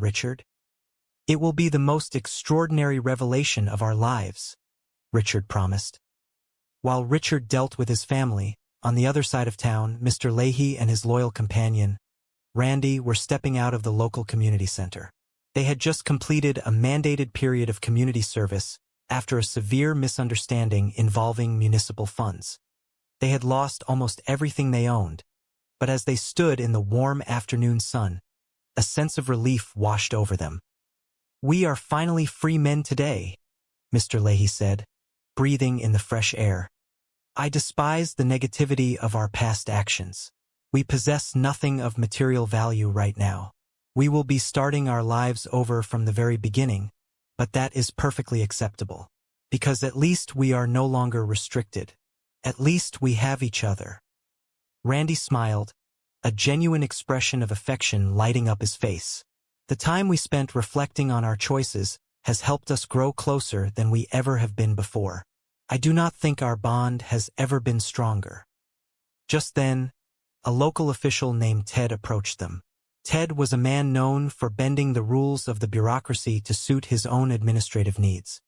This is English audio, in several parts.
Richard. It will be the most extraordinary revelation of our lives, Richard promised. While Richard dealt with his family, on the other side of town, Mr. Leahy and his loyal companion, Randy, were stepping out of the local community center. They had just completed a mandated period of community service after a severe misunderstanding involving municipal funds. They had lost almost everything they owned, but as they stood in the warm afternoon sun, a sense of relief washed over them. "We are finally free men today," Mr. Leahy said, breathing in the fresh air. "I despise the negativity of our past actions. We possess nothing of material value right now. We will be starting our lives over from the very beginning, but that is perfectly acceptable, because at least we are no longer restricted. At least we have each other." Randy smiled, a genuine expression of affection lighting up his face. "The time we spent reflecting on our choices has helped us grow closer than we ever have been before. I do not think our bond has ever been stronger." Just then, a local official named Ted approached them. Ted was a man known for bending the rules of the bureaucracy to suit his own administrative needs.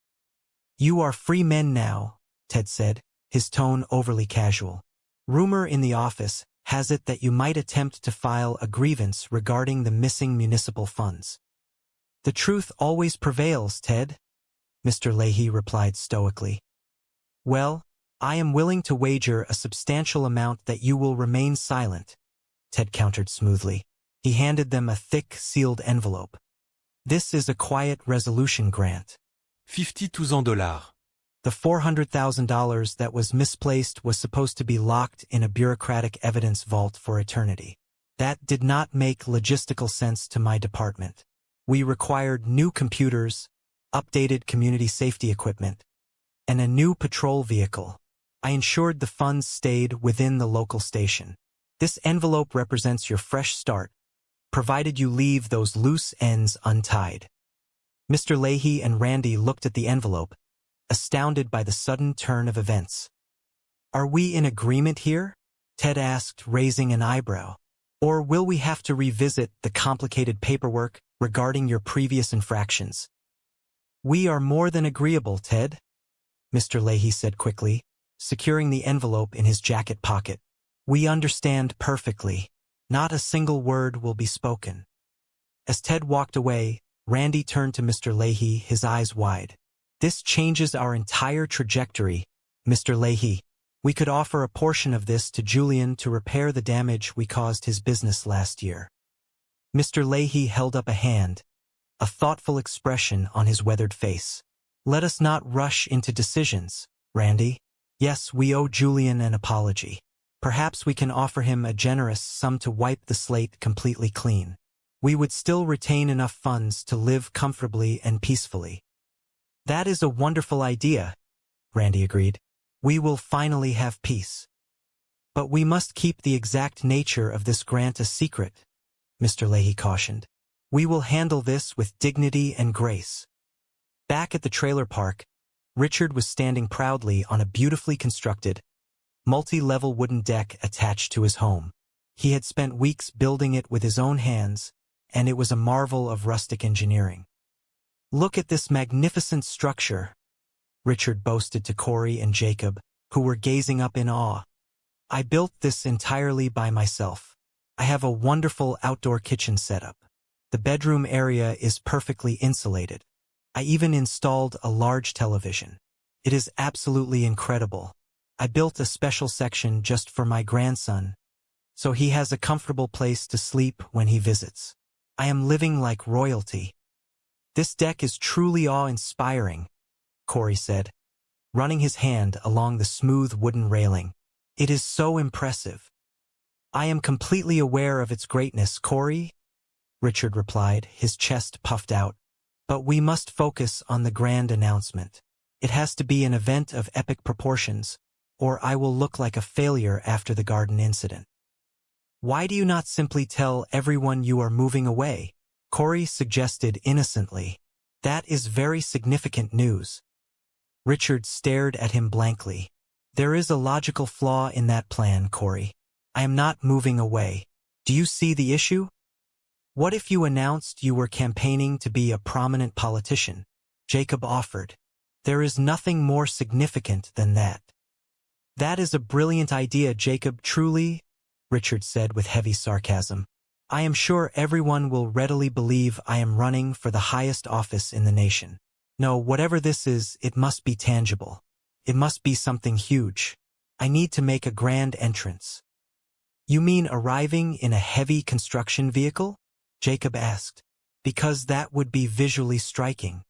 "You are free men now," Ted said, his tone overly casual. "Rumor in the office has it that you might attempt to file a grievance regarding the missing municipal funds." "The truth always prevails, Ted," Mr. Leahy replied stoically. "Well, I am willing to wager a substantial amount that you will remain silent," Ted countered smoothly. He handed them a thick, sealed envelope. "This is a quiet resolution grant. $52,000. The $400,000 that was misplaced was supposed to be locked in a bureaucratic evidence vault for eternity. That did not make logistical sense to my department. We required new computers, updated community safety equipment, and a new patrol vehicle. I ensured the funds stayed within the local station. This envelope represents your fresh start, provided you leave those loose ends untied." Mr. Leahy and Randy looked at the envelope, astounded by the sudden turn of events. "Are we in agreement here?" Ted asked, raising an eyebrow. "Or will we have to revisit the complicated paperwork regarding your previous infractions?" "We are more than agreeable, Ted," Mr. Leahy said quickly, securing the envelope in his jacket pocket. "We understand perfectly. Not a single word will be spoken." As Ted walked away, Randy turned to Mr. Leahy, his eyes wide. "This changes our entire trajectory, Mr. Leahy. We could offer a portion of this to Julian to repair the damage we caused his business last year." Mr. Leahy held up a hand, a thoughtful expression on his weathered face. "Let us not rush into decisions, Randy. Yes, we owe Julian an apology. Perhaps we can offer him a generous sum to wipe the slate completely clean. We would still retain enough funds to live comfortably and peacefully." "That is a wonderful idea," Randy agreed. "We will finally have peace. But we must keep the exact nature of this grant a secret," Mr. Leahy cautioned. "We will handle this with dignity and grace." Back at the trailer park, Richard was standing proudly on a beautifully constructed, multi-level wooden deck attached to his home. He had spent weeks building it with his own hands, and it was a marvel of rustic engineering. "Look at this magnificent structure," Richard boasted to Corey and Jacob, who were gazing up in awe. "I built this entirely by myself. I have a wonderful outdoor kitchen setup. The bedroom area is perfectly insulated. I even installed a large television. It is absolutely incredible. I built a special section just for my grandson, so he has a comfortable place to sleep when he visits. I am living like royalty." "This deck is truly awe-inspiring," Corey said, running his hand along the smooth wooden railing. "It is so impressive." "I am completely aware of its greatness, Corey," Richard replied, his chest puffed out. "But we must focus on the grand announcement. It has to be an event of epic proportions, or I will look like a failure after the garden incident." "Why do you not simply tell everyone you are moving away?" Corey suggested innocently. "That is very significant news." Richard stared at him blankly. "There is a logical flaw in that plan, Corey. I am not moving away. Do you see the issue?" What if you announced you were campaigning to be a prominent politician? Jacob offered. There is nothing more significant than that. That is a brilliant idea, Jacob, truly, Richard said with heavy sarcasm. I am sure everyone will readily believe I am running for the highest office in the nation. No, whatever this is, it must be tangible. It must be something huge. I need to make a grand entrance. You mean arriving in a heavy construction vehicle? Jacob asked. Because that would be visually striking.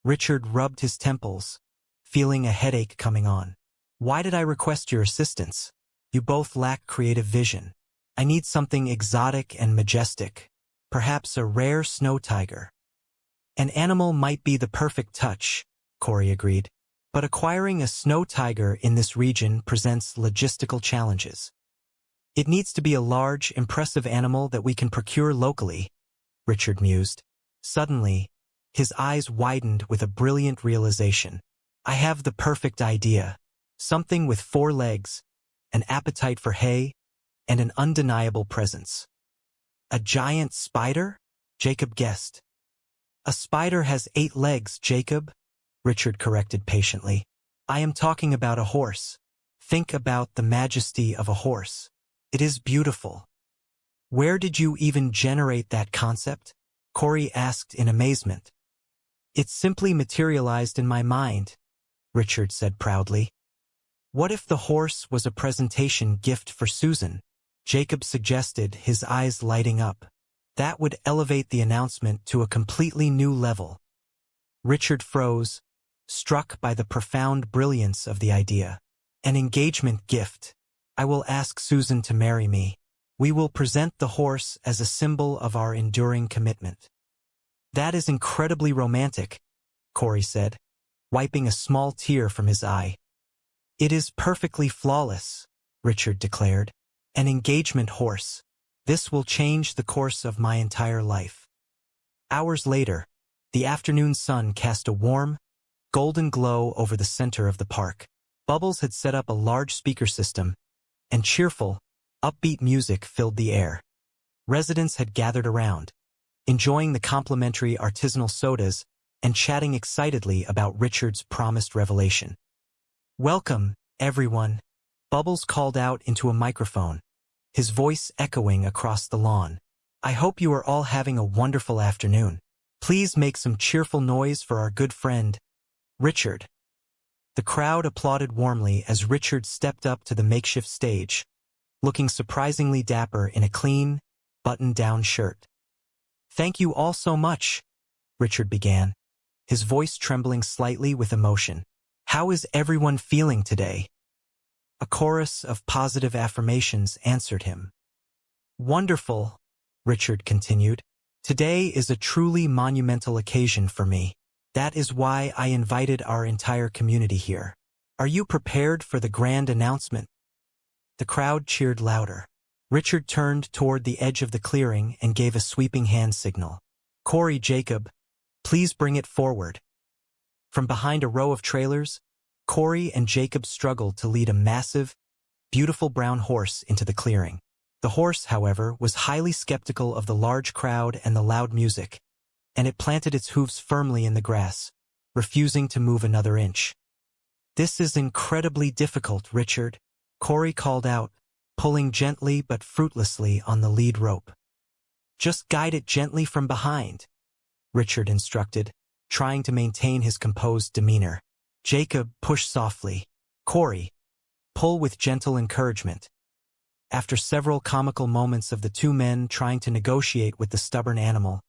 Richard rubbed his temples, feeling a headache coming on. Why did I request your assistance? You both lack creative vision. I need something exotic and majestic, perhaps a rare snow tiger. An animal might be the perfect touch, Corey agreed, but acquiring a snow tiger in this region presents logistical challenges. It needs to be a large, impressive animal that we can procure locally, Richard mused. Suddenly, his eyes widened with a brilliant realization. I have the perfect idea. Something with 4 legs, an appetite for hay, and an undeniable presence. A giant spider? Jacob guessed. A spider has 8 legs, Jacob, Richard corrected patiently. I am talking about a horse. Think about the majesty of a horse. It is beautiful. Where did you even generate that concept? Corey asked in amazement. It simply materialized in my mind, Richard said proudly. What if the horse was a presentation gift for Susan? Jacob suggested, his eyes lighting up. That would elevate the announcement to a completely new level. Richard froze, struck by the profound brilliance of the idea. An engagement gift. I will ask Susan to marry me. We will present the horse as a symbol of our enduring commitment. That is incredibly romantic, Corey said, wiping a small tear from his eye. It is perfectly flawless, Richard declared. An engagement horse. This will change the course of my entire life. Hours later, the afternoon sun cast a warm, golden glow over the center of the park. Bubbles had set up a large speaker system, and cheerful, upbeat music filled the air. Residents had gathered around, enjoying the complimentary artisanal sodas and chatting excitedly about Richard's promised revelation. Welcome, everyone, Bubbles called out into a microphone, his voice echoing across the lawn. I hope you are all having a wonderful afternoon. Please make some cheerful noise for our good friend, Richard. The crowd applauded warmly as Richard stepped up to the makeshift stage, looking surprisingly dapper in a clean, button-down shirt. Thank you all so much, Richard began, his voice trembling slightly with emotion. How is everyone feeling today? A chorus of positive affirmations answered him. Wonderful, Richard continued. Today is a truly monumental occasion for me. That is why I invited our entire community here. Are you prepared for the grand announcement? The crowd cheered louder. Richard turned toward the edge of the clearing and gave a sweeping hand signal. Corey, Jacob, please bring it forward. From behind a row of trailers, Corey and Jacob struggled to lead a massive, beautiful brown horse into the clearing. The horse, however, was highly skeptical of the large crowd and the loud music, and it planted its hooves firmly in the grass, refusing to move another inch. This is incredibly difficult, Richard, Corey called out, pulling gently but fruitlessly on the lead rope. Just guide it gently from behind, Richard instructed, trying to maintain his composed demeanor. Jacob, push softly. Corey, pull with gentle encouragement. After several comical moments of the two men trying to negotiate with the stubborn animal,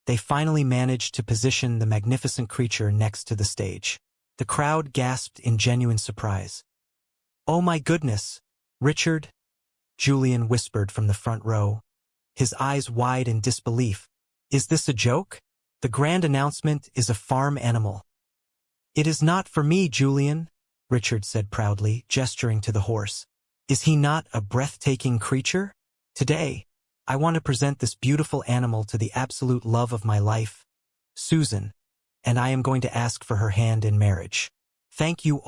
they finally managed to position the magnificent creature next to the stage. The crowd gasped in genuine surprise. Oh my goodness, Richard, Julian whispered from the front row, his eyes wide in disbelief. Is this a joke? The grand announcement is a farm animal. It is not for me, Julian, Richard said proudly, gesturing to the horse. Is he not a breathtaking creature? Today, I want to present this beautiful animal to the absolute love of my life, Susan, and I am going to ask for her hand in marriage. Thank you